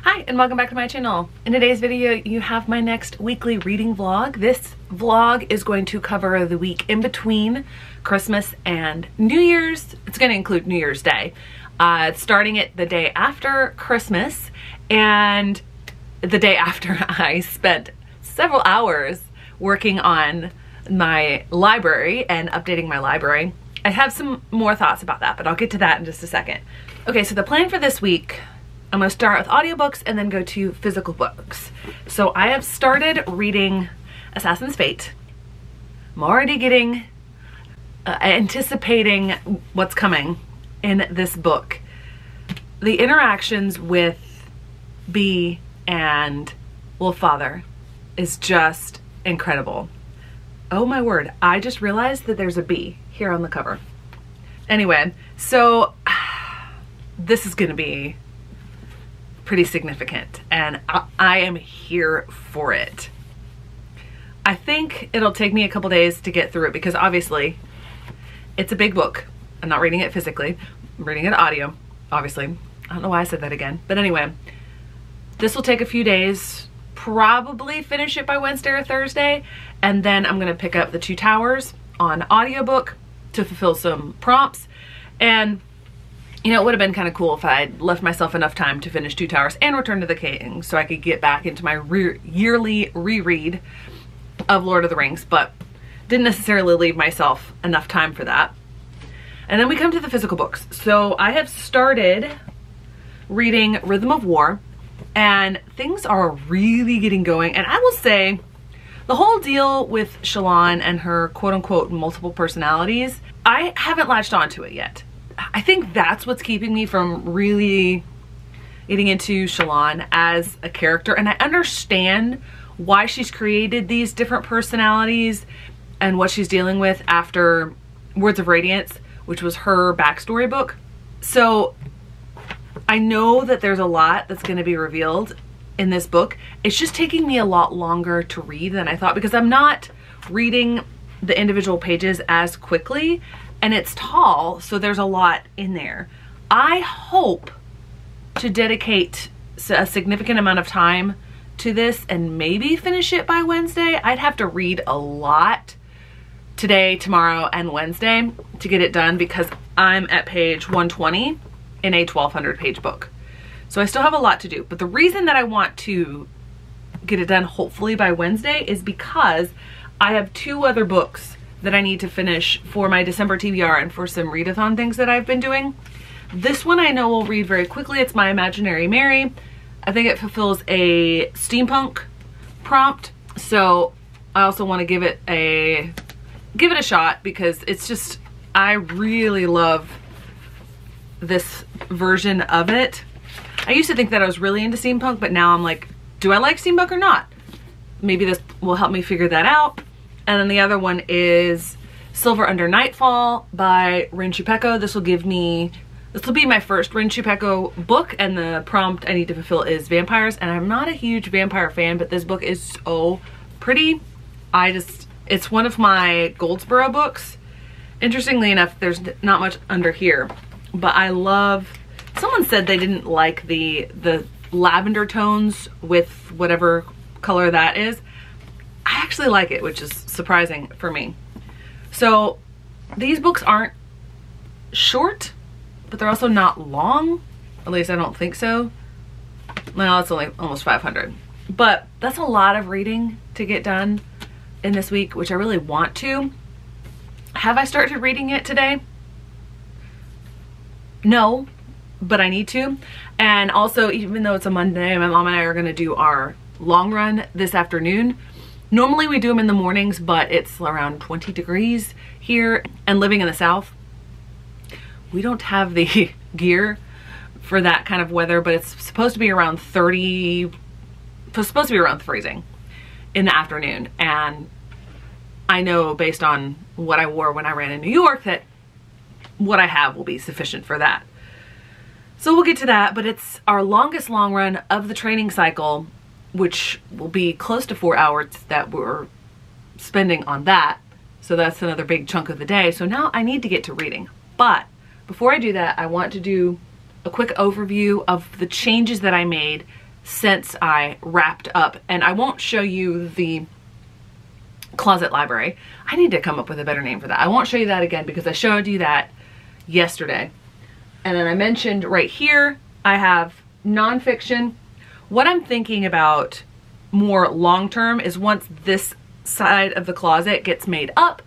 Hi and welcome back to my channel. In today's video you have my next weekly reading vlog. This vlog is going to cover the week in between Christmas and New Year's. It's going to include New Year's Day. Starting it the day after Christmas and the day after I spent several hours working on my library and updating my library. I have some more thoughts about that, but I'll get to that in just a second. Okay, so the plan for this week, I'm going to start with audiobooks and then go to physical books. So I have started reading Assassin's Fate. I'm already getting, anticipating what's coming in this book. The interactions with Bee and Wolffather is just incredible. Oh my word, I just realized that there's a bee here on the cover. Anyway, so this is going to be pretty significant and I am here for it. I think it'll take me a couple days to get through it because obviously it's a big book. I'm not reading it physically, I'm reading it audio, obviously. I don't know why I said that again, but anyway, this will take a few days, probably finish it by Wednesday or Thursday, and then I'm gonna pick up The Two Towers on audiobook to fulfill some prompts. And you know, it would have been kind of cool if I'd left myself enough time to finish Two Towers and Return to the King so I could get back into my yearly reread of Lord of the Rings, but didn't necessarily leave myself enough time for that. And then we come to the physical books. So I have started reading Rhythm of War and things are really getting going. And I will say the whole deal with Shallan and her quote unquote multiple personalities, I haven't latched onto it yet. I think that's what's keeping me from really getting into Shallan as a character. And I understand why she's created these different personalities and what she's dealing with after Words of Radiance, which was her backstory book. So I know that there's a lot that's going to be revealed in this book. It's just taking me a lot longer to read than I thought because I'm not reading the individual pages as quickly. And it's tall, so there's a lot in there. I hope to dedicate a significant amount of time to this and maybe finish it by Wednesday. I'd have to read a lot today, tomorrow, and Wednesday to get it done because I'm at page 120 in a 1,200 page book. So I still have a lot to do. But the reason that I want to get it done hopefully by Wednesday is because I have two other books that I need to finish for my December TBR and for some readathon things that I've been doing. This one I know will read very quickly. It's My Imaginary Mary. I think it fulfills a steampunk prompt. So I also want to give it a shot because it's just, I really love this version of it. I used to think that I was really into steampunk, but now I'm like, do I like steampunk or not? Maybe this will help me figure that out. And then the other one is Silver Under Nightfall by Rin Chupeco. This will be my first Rin Chupeco book, and the prompt I need to fulfill is vampires. And I'm not a huge vampire fan, but this book is so pretty. It's one of my Goldsboro books. Interestingly enough, there's not much under here, but I love, someone said they didn't like the lavender tones with whatever color that is. I actually like it, which is surprising for me. So these books aren't short, but they're also not long. At least I don't think so. Well, it's only almost 500. But that's a lot of reading to get done in this week, which I really want to. Have I started reading it today? No, but I need to. And also, even though it's a Monday, my mom and I are going to do our long run this afternoon. Normally we do them in the mornings, but it's around 20 degrees here, and living in the South, we don't have the gear for that kind of weather, but it's supposed to be around 30, it's supposed to be around freezing in the afternoon. And I know based on what I wore when I ran in New York that what I have will be sufficient for that. So we'll get to that, but it's our longest long run of the training cycle, which will be close to 4 hours that we're spending on that. So that's another big chunk of the day. So now I need to get to reading. But before I do that, I want to do a quick overview of the changes that I made since I wrapped up. And I won't show you the closet library. I need to come up with a better name for that. I won't show you that again because I showed you that yesterday. And then I mentioned right here, I have nonfiction. What I'm thinking about more long-term is once this side of the closet gets made up,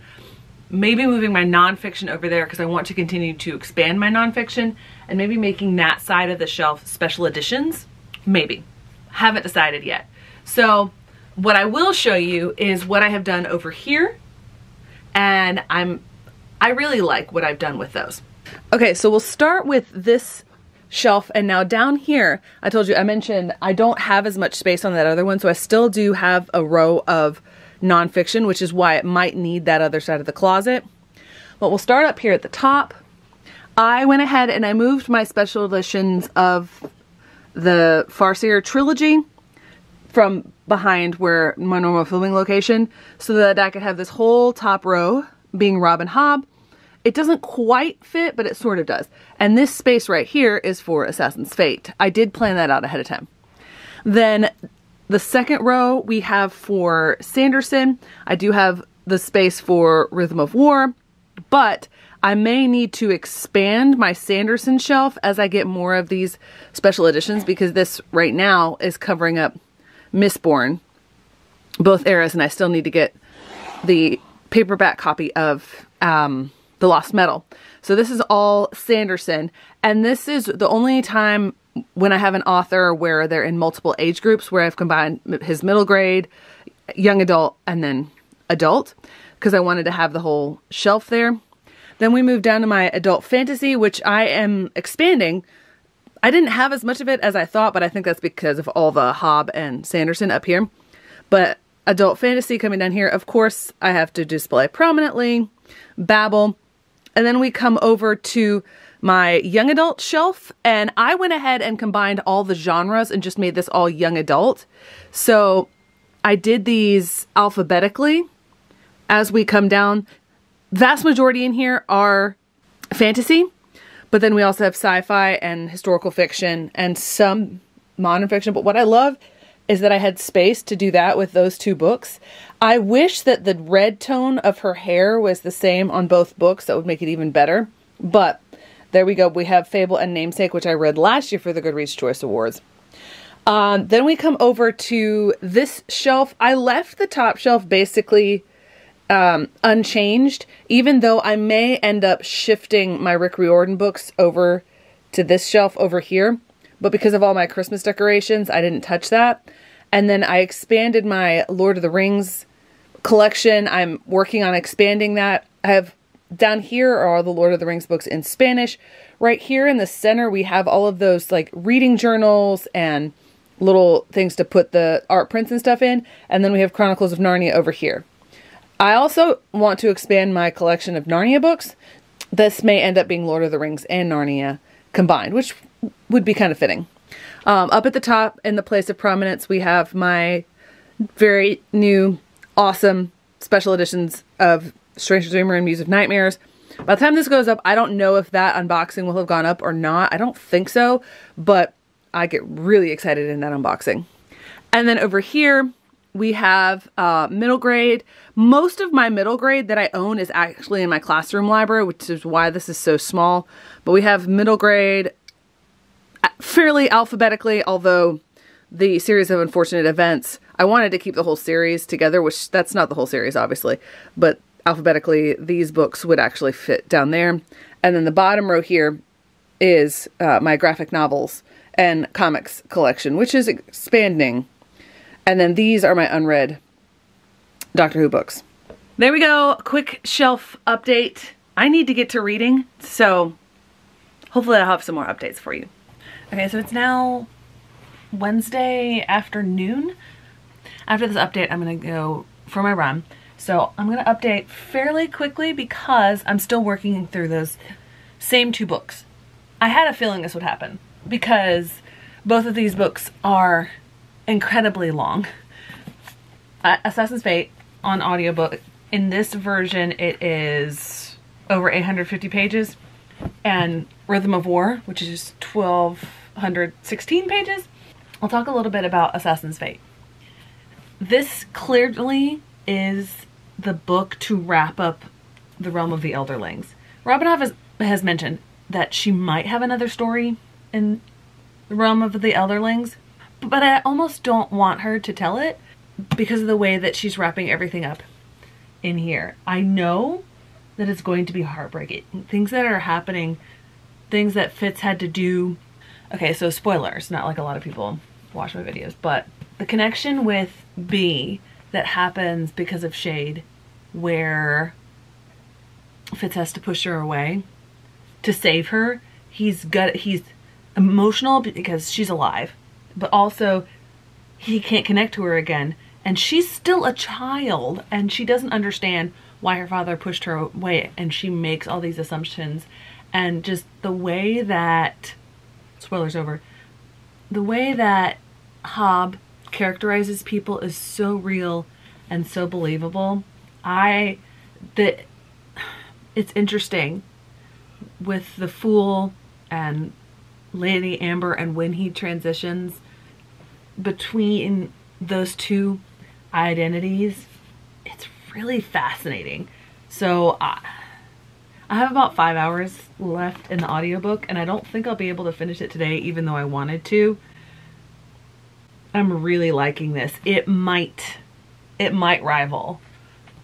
maybe moving my nonfiction over there because I want to continue to expand my nonfiction, and maybe making that side of the shelf special editions. Maybe. Haven't decided yet. So what I will show you is what I have done over here, and I really like what I've done with those. Okay, so we'll start with this shelf, and now down here, I told you, I mentioned I don't have as much space on that other one, so I still do have a row of nonfiction, which is why it might need that other side of the closet. But we'll start up here at the top. I went ahead and I moved my special editions of the Farseer trilogy from behind where my normal filming location, so that I could have this whole top row being Robin Hobb. It doesn't quite fit, but it sort of does. And this space right here is for Assassin's Fate. I did plan that out ahead of time. Then the second row we have for Sanderson. I do have the space for Rhythm of War, but I may need to expand my Sanderson shelf as I get more of these special editions, because this right now is covering up Mistborn, both eras, and I still need to get the paperback copy of The Lost Metal. So this is all Sanderson, and this is the only time when I have an author where they're in multiple age groups, where I've combined his middle grade, young adult, and then adult, because I wanted to have the whole shelf there. Then we move down to my adult fantasy, which I am expanding. I didn't have as much of it as I thought, but I think that's because of all the Hobb and Sanderson up here. But adult fantasy coming down here, of course, I have to display prominently, Babel. And then we come over to my young adult shelf, and I went ahead and combined all the genres and just made this all young adult. So I did these alphabetically as we come down. Vast majority in here are fantasy, but then we also have sci-fi and historical fiction and some modern fiction. But what I love is that I had space to do that with those two books. I wish that the red tone of her hair was the same on both books. That would make it even better. But there we go. We have Fable and Namesake, which I read last year for the Goodreads Choice Awards. Then we come over to this shelf. I left the top shelf basically unchanged, even though I may end up shifting my Rick Riordan books over to this shelf over here. But because of all my Christmas decorations, I didn't touch that. And then I expanded my Lord of the Rings collection. I'm working on expanding that. I have down here are all the Lord of the Rings books in Spanish. Right here in the center, we have all of those like reading journals and little things to put the art prints and stuff in. And then we have Chronicles of Narnia over here. I also want to expand my collection of Narnia books. This may end up being Lord of the Rings and Narnia combined, which would be kind of fitting. Up at the top in the place of prominence, we have my very new, awesome special editions of Strange Dreamer and Muse of Nightmares. By the time this goes up, I don't know if that unboxing will have gone up or not. I don't think so, but I get really excited in that unboxing. And then over here, we have middle grade. Most of my middle grade that I own is actually in my classroom library, which is why this is so small. But we have middle grade fairly alphabetically, although the series of unfortunate events, I wanted to keep the whole series together, which that's not the whole series, obviously. But alphabetically, these books would actually fit down there. And then the bottom row here is my graphic novels and comics collection, which is expanding. And then these are my unread Doctor Who books. There we go. Quick shelf update. I need to get to reading, so hopefully I'll have some more updates for you. Okay, so it's now Wednesday afternoon. After this update, I'm going to go for my run. So I'm going to update fairly quickly because I'm still working through those same two books. I had a feeling this would happen because both of these books are incredibly long. Assassin's Fate on audiobook, in this version it is over 850 pages, and Rhythm of War, which is 1216 pages. I'll talk a little bit about Assassin's Fate. This clearly is the book to wrap up the realm of the Elderlings. Robinov has mentioned that she might have another story in the realm of the Elderlings, but I almost don't want her to tell it because of the way that she's wrapping everything up in here. I know that it's going to be heartbreaking. Things that are happening, things that Fitz had to do. Okay, so spoilers, not like a lot of people watch my videos, but the connection with B that happens because of Shade, where Fitz has to push her away to save her. He's emotional because she's alive, but also he can't connect to her again. And she's still a child and she doesn't understand why her father pushed her away, and she makes all these assumptions. And just the way that, spoilers over, the way that Hobb characterizes people is so real and so believable. It's interesting with the Fool and Lady Amber, and when he transitions between those two identities, it's really fascinating. So I have about 5 hours left in the audiobook, and I don't think I'll be able to finish it today, even though I wanted to. I'm really liking this. It might rival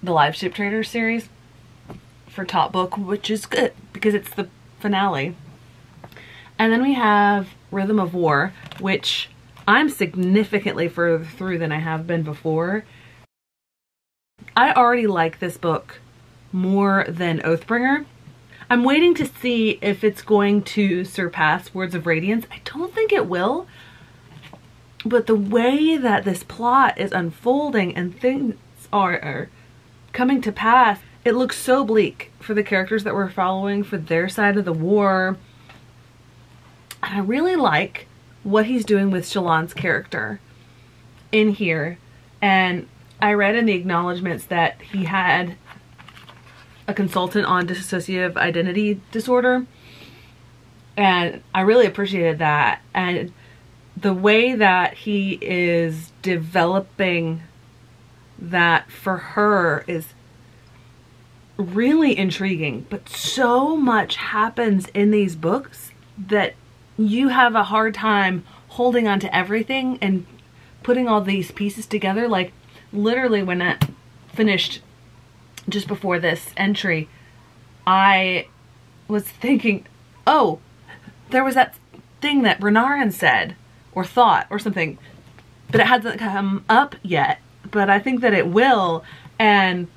the Live Ship Trader series for top book, which is good because it's the finale. And then we have Rhythm of War, which I'm significantly further through than I have been before. I already like this book more than Oathbringer. I'm waiting to see if it's going to surpass Words of Radiance. I don't think it will. But the way that this plot is unfolding and things are coming to pass, it looks so bleak for the characters that we're following, for their side of the war. And I really like what he's doing with Shallan's character in here. And I read in the acknowledgements that he had a consultant on dissociative identity disorder. And I really appreciated that. And the way that he is developing that for her is really intriguing. But so much happens in these books that you have a hard time holding on to everything and putting all these pieces together. Like literally when I finished just before this entry, I was thinking, oh, there was that thing that Renarin said or thought or something, but it hasn't come up yet, but I think that it will. And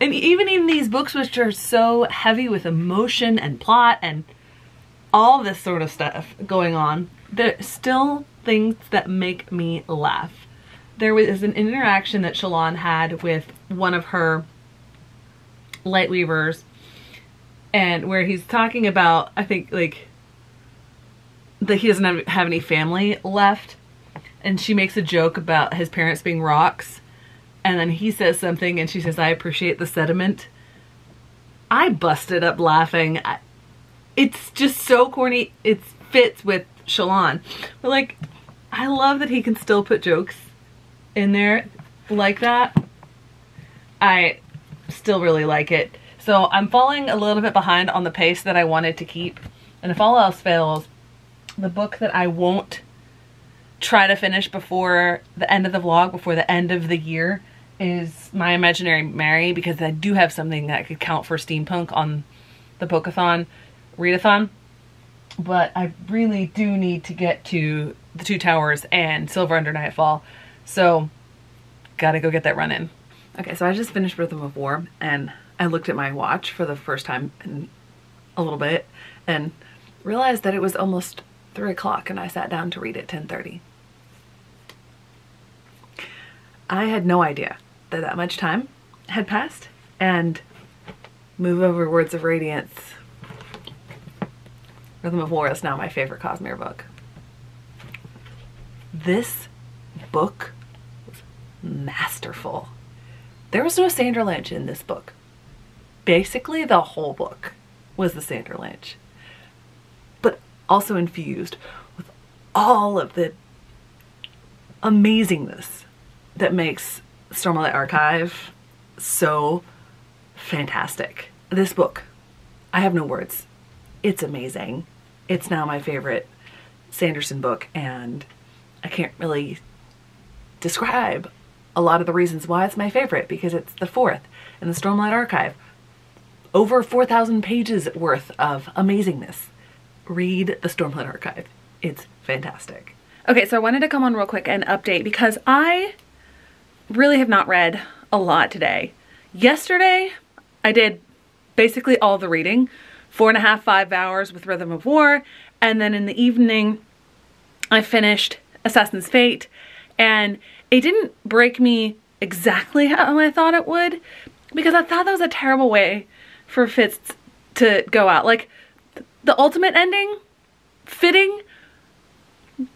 even in these books, which are so heavy with emotion and plot and all this sort of stuff going on, there's still things that make me laugh. There was an interaction that Shallan had with one of her Lightweavers, and where he's talking about, I think, like, that he doesn't have any family left, and she makes a joke about his parents being rocks, and then he says something and she says, "I appreciate the sediment." I busted up laughing. It's just so corny. It fits with Shallan. But like, I love that he can still put jokes in there like that. I still really like it. So I'm falling a little bit behind on the pace that I wanted to keep. And if all else fails, the book that I won't try to finish before the end of the vlog, before the end of the year, is My Imaginary Mary, because I do have something that could count for steampunk on the Book-a-thon, readathon. But I really do need to get to The Two Towers and Silver Under Nightfall. So, gotta go get that run in. Okay, so I just finished Rhythm of War, and I looked at my watch for the first time in a little bit, and realized that it was almost 3 o'clock, and I sat down to read at 10:30. I had no idea that that much time had passed, and move over Words of Radiance. Rhythm of War is now my favorite Cosmere book. This book was masterful. There was no Sandra Lynch in this book. Basically, the whole book was the Sandra Lynch, but also infused with all of the amazingness that makes Stormlight Archive so fantastic. This book, I have no words. It's amazing. It's now my favorite Sanderson book, and I can't really describe a lot of the reasons why it's my favorite, because it's the fourth in the Stormlight Archive. Over 4,000 pages worth of amazingness. Read the Stormlight Archive. It's fantastic. Okay, so I wanted to come on real quick and update because I really have not read a lot today. Yesterday, I did basically all the reading, 4.5, 5 hours with Rhythm of War, and then in the evening, I finished Assassin's Fate, and it didn't break me exactly how I thought it would, because I thought that was a terrible way for Fitz to go out. Like, the ultimate ending, fitting,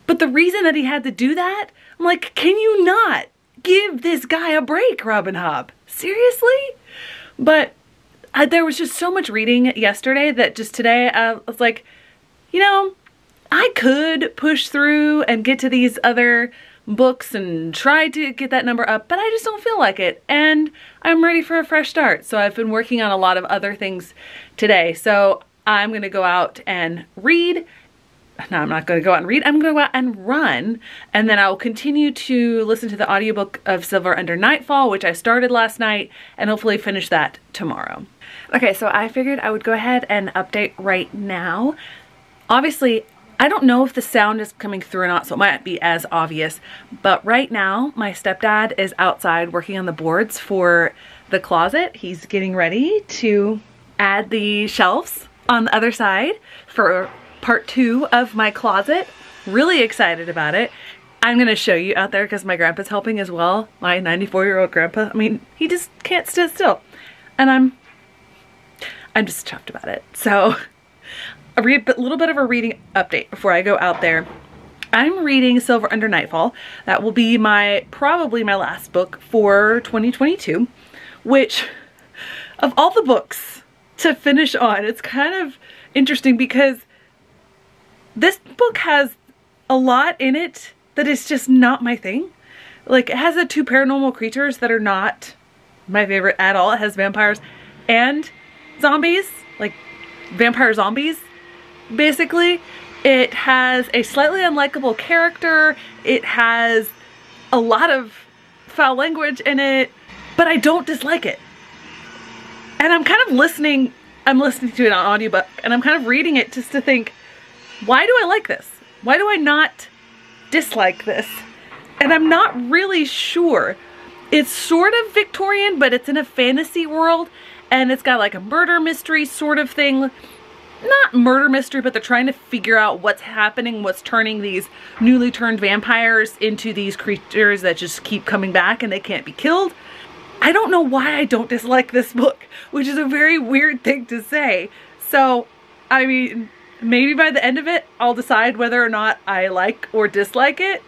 but the reason that he had to do that, I'm like, can you not give this guy a break, Robin Hobb? Seriously? But there was just so much reading yesterday that just today I was like, you know, I could push through and get to these other books and try to get that number up, but I just don't feel like it, and I'm ready for a fresh start. So I've been working on a lot of other things today. So I'm gonna go out and read. No, I'm not going to go out and read. I'm going to go out and run, and then I'll continue to listen to the audiobook of Silver Under Nightfall, which I started last night, and hopefully finish that tomorrow. Okay, so I figured I would go ahead and update right now. Obviously, I don't know if the sound is coming through or not, so it might not be as obvious, but right now my stepdad is outside working on the boards for the closet. He's getting ready to add the shelves on the other side for part 2 of my closet. Really excited about it. I'm gonna show you out there because my grandpa's helping as well. My 94-year-old grandpa. I mean, he just can't sit still. And I'm just chuffed about it. So a little bit of a reading update before I go out there. I'm reading Silver Under Nightfall. That will be probably my last book for 2022, which of all the books to finish on, it's kind of interesting because this book has a lot in it that is just not my thing. Like, it has the 2 paranormal creatures that are not my favorite at all. It has vampires and zombies, like vampire zombies, basically. It has a slightly unlikable character. It has a lot of foul language in it, but I don't dislike it. And I'm kind of listening to it on audiobook, and I'm kind of reading it just to think, why do I like this? Why do I not dislike this? And I'm not really sure. It's sort of Victorian, but it's in a fantasy world, and it's got like a murder mystery sort of thing. Not murder mystery, but they're trying to figure out what's happening, what's turning these newly turned vampires into these creatures that just keep coming back and they can't be killed. I don't know why I don't dislike this book, which is a very weird thing to say. So, I mean, maybe by the end of it, I'll decide whether or not I like or dislike it.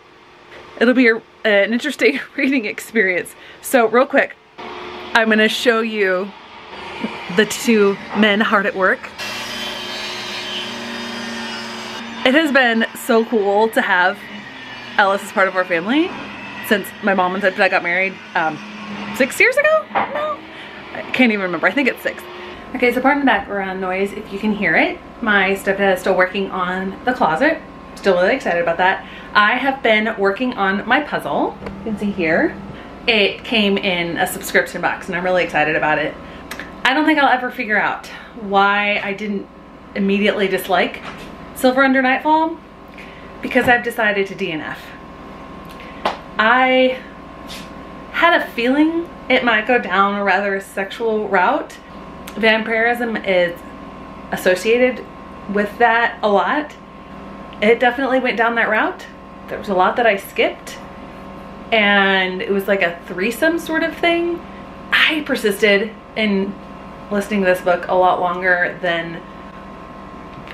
It'll be an interesting reading experience. So real quick, I'm gonna show you the 2 men hard at work. It has been so cool to have Ellis as part of our family since my mom and stepdad got married 6 years ago? No? I can't even remember. I think it's 6. Okay, so pardon the background noise if you can hear it. My stepdad is still working on the closet. Still really excited about that. I have been working on my puzzle. You can see here. It came in a subscription box and I'm really excited about it. I don't think I'll ever figure out why I didn't immediately dislike Silver Under Nightfall, because I've decided to DNF. I had a feeling it might go down a rather sexual route. Vampirism is associated with that a lot. It definitely went down that route. There was a lot that I skipped, and it was like a threesome sort of thing. I persisted in listening to this book a lot longer than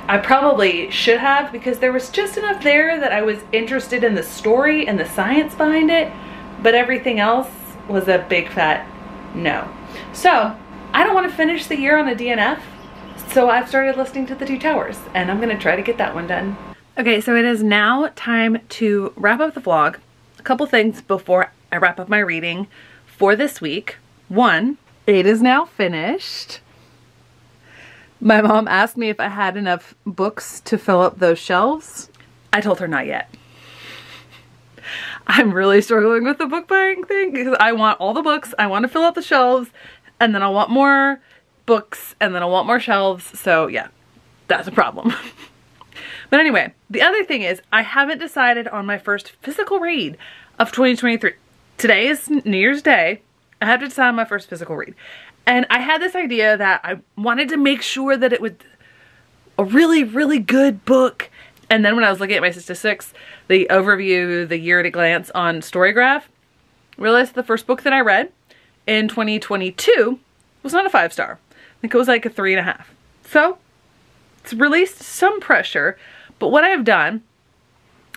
I probably should have, because there was just enough there that I was interested in the story and the science behind it, but everything else was a big fat no. So I don't want to finish the year on a DNF, so I've started listening to The Two Towers, and I'm gonna try to get that one done. Okay, so it is now time to wrap up the vlog. A couple things before I wrap up my reading for this week. One, it is now finished. My mom asked me if I had enough books to fill up those shelves. I told her not yet. I'm really struggling with the book buying thing because I want all the books, I want to fill out the shelves, and then I want more books, and then I want more shelves. So yeah, that's a problem. But anyway, the other thing is I haven't decided on my first physical read of 2023. Today is New Year's Day. I have to decide on my first physical read. And I had this idea that I wanted to make sure that it was a really, really good book. And then when I was looking at my statistics, the overview, the year at a glance on Storygraph, realized the first book that I read in 2022 was not a 5-star. I think it was like a 3.5. So it's released some pressure. But what I have done,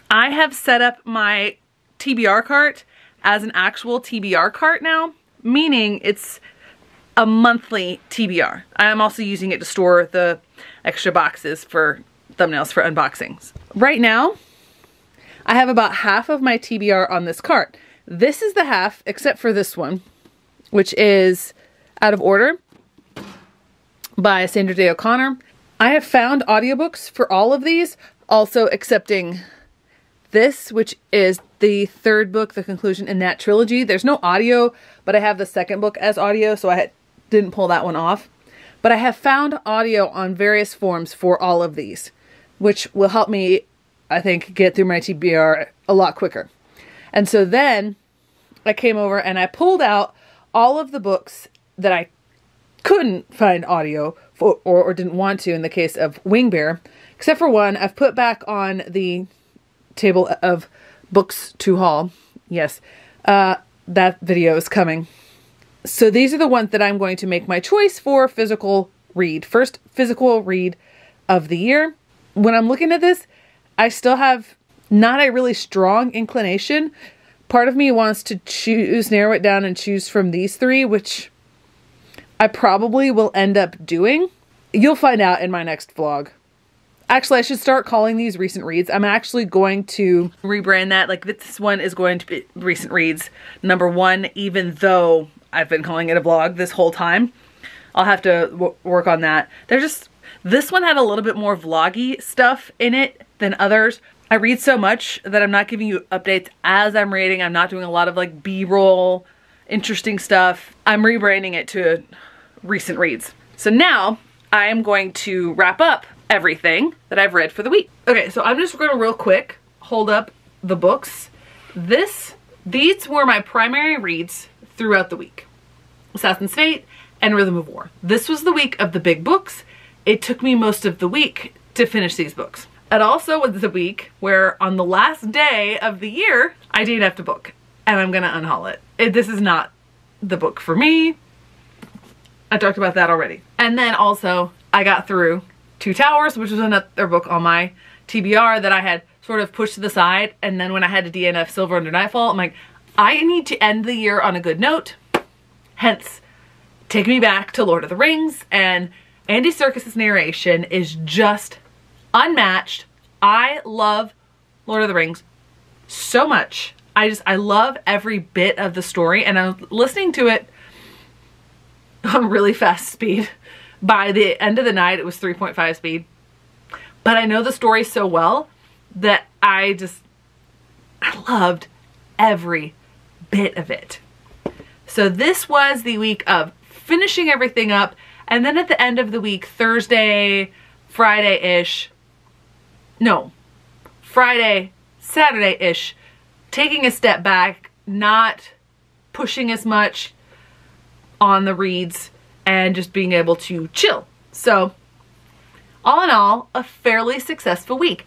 I have set up my TBR cart as an actual TBR cart now, meaning it's a monthly TBR. I am also using it to store the extra boxes for thumbnails for unboxings. Right now, I have about half of my TBR on this cart. This is the half, except for this one, which is Out of Order by Sandra Day O'Connor. I have found audiobooks for all of these, also excepting this, which is the third book, the conclusion in that trilogy. There's no audio, but I have the second book as audio, so I didn't pull that one off. But I have found audio on various forms for all of these, which will help me, I think, get through my TBR a lot quicker. And so then I came over and I pulled out all of the books that I couldn't find audio for, or didn't want to in the case of Wing Bear, except for one I've put back on the table of books to haul. Yes, that video is coming. So these are the ones that I'm going to make my choice for physical read. First physical read of the year. When I'm looking at this, I still have not a really strong inclination. Part of me wants to narrow it down and choose from these three, which I probably will end up doing. You'll find out in my next vlog. Actually, I should start calling these recent reads. I'm actually going to rebrand that. Like, this one is going to be recent reads #1, even though I've been calling it a vlog this whole time. I'll have to work on that. This one had a little bit more vloggy stuff in it than others. I read so much that I'm not giving you updates as I'm reading. I'm not doing a lot of like B-roll, interesting stuff. I'm rebranding it to recent reads. So now I am going to wrap up everything that I've read for the week. Okay, so I'm just going to real quick hold up the books. These were my primary reads throughout the week. Assassin's Fate and Rhythm of War. This was the week of the big books. It took me most of the week to finish these books. It also was the week where on the last day of the year, I DNF'd a book and I'm gonna unhaul it. This is not the book for me. I talked about that already. And then also I got through Two Towers, which was another book on my TBR that I had sort of pushed to the side. And then when I had to DNF Silver Under Nightfall, I'm like, I need to end the year on a good note. Hence, take me back to Lord of the Rings, and Andy Serkis's narration is just unmatched. I love Lord of the Rings so much. I love every bit of the story, and I'm listening to it on really fast speed. By the end of the night, it was 3.5 speed. But I know the story so well that I loved every bit of it. So this was the week of finishing everything up, and then at the end of the week, Thursday, Friday-ish, no, Friday, Saturday-ish, taking a step back, not pushing as much on the reads, and just being able to chill. So all in all, a fairly successful week.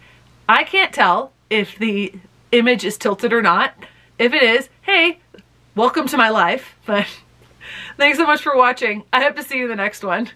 I can't tell if the image is tilted or not. If it is, hey, welcome to my life. But thanks so much for watching. I hope to see you in the next one.